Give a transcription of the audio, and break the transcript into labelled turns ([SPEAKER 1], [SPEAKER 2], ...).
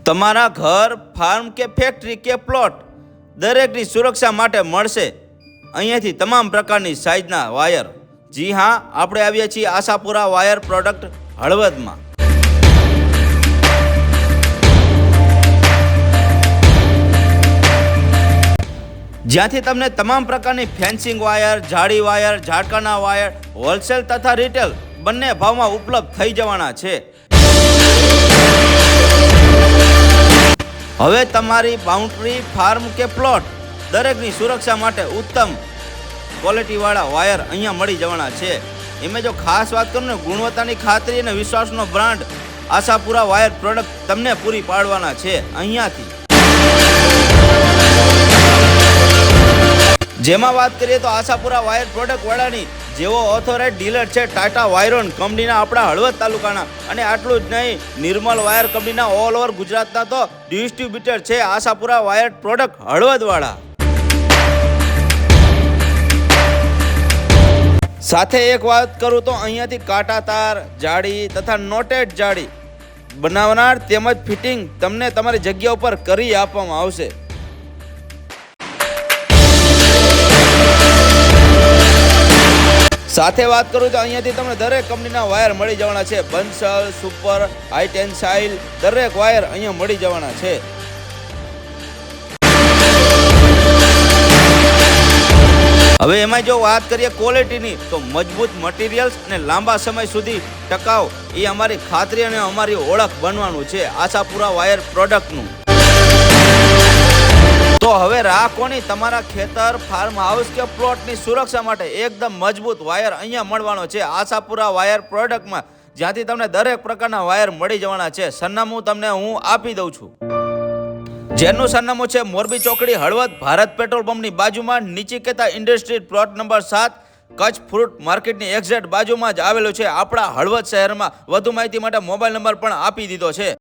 [SPEAKER 1] તમારા ઘર, ફાર્મ કે ફેક્ટરી કે પ્લોટ દરેકની સુરક્ષા માટે મળશે અહીંયાથી તમામ પ્રકારની સાઇઝના વાયર। જી હા, આપણે આવ્યા છીએ આશાપુરા વાયર પ્રોડક્ટ હળવદમાં। જ્યાંથી તમને તમામ પ્રકારની ફેન્સિંગ વાયર, જાળી વાયર, ઝાટકાના વાયર હોલસેલ તથા રિટેલ બંને ભાવમાં ઉપલબ્ધ થઈ જવાના છે। હવે તમારી બાઉન્ડ્રી, ફાર્મ કે પ્લોટ દરેકની સુરક્ષા માટે ઉત્તમ ક્વોલિટીવાળા વાયર અહીંયા મળી જવાના છે। એમાં જો ખાસ વાત કરું ને, ગુણવત્તાની ખાતરી અને વિશ્વાસનો બ્રાન્ડ આશાપુરા વાયર પ્રોડક્ટ તમને પૂરી પાડવાના છે અહીંયાથી। જેમાં વાત કરીએ તો આશાપુરા વાયર પ્રોડક્ટ વાળાની જેવો ઓથોરાઇઝ ડીલર છે ટાટા વાયરોન કંપનીના આપણા હળવદ તાલુકાના, અને આટલું જ નહીં, નિર્મલ વાયર કંપનીના ઓલ ઓવર ગુજરાતના તો ડિસ્ટ્રીબ્યુટર છે આશાપુરા વાયર પ્રોડક્ટ હળવદ વાળા। સાથે એક વાત કરું તો અહીંયાથી કાંટા તાર, જાળી તથા નોટેડ જાળી બનાવનાર તેમજ ફિટિંગ તમને તમારી જગ્યા ઉપર કરી આપવામાં આવશે। સાથે વાત કરું તો અહીંયાથી તમને દરેક કંપનીના વાયર મળી જવાના છે। બંસલ, સુપર, હાઈ ટેન્સાઇલ દરેક વાયર અહીંયા મળી જવાના છે। હવે એમાં જો વાત કરીએ ક્વોલિટીની, તો મજબૂત મટીરિયલ્સ અને લાંબા સમય સુધી ટકાઉ એ અમારી ખાતરી અને અમારી ઓળખ બનવાનું છે આશાપુરા વાયર પ્રોડક્ટનું। તો હવે રાખોની તમારા ખેતર, ફાર્મ હાઉસ કે પ્લોટની સુરક્ષા માટે એકદમ મજબૂત વાયર અહીંયા મળવાનો છે આશાપુરા વાયર પ્રોડક્ટમાં, જ્યાંથી તમને દરેક પ્રકારના વાયર મળી જવાના છે। સરનામું તમને હું આપી દઉં છું, જેનું સરનામું છે મોરબી ચોકડી, હળવદ, ભારત પેટ્રોલ પંપની બાજુમાં, Nichiketa industry, plot number 7, Kutch fruit માર્કેટની એક્ઝેક્ટ બાજુમાં જ આવેલું છે આપણા હળવદ શહેરમાં। વધુ માહિતી માટે મોબાઈલ નંબર પણ આપી દીધો છે।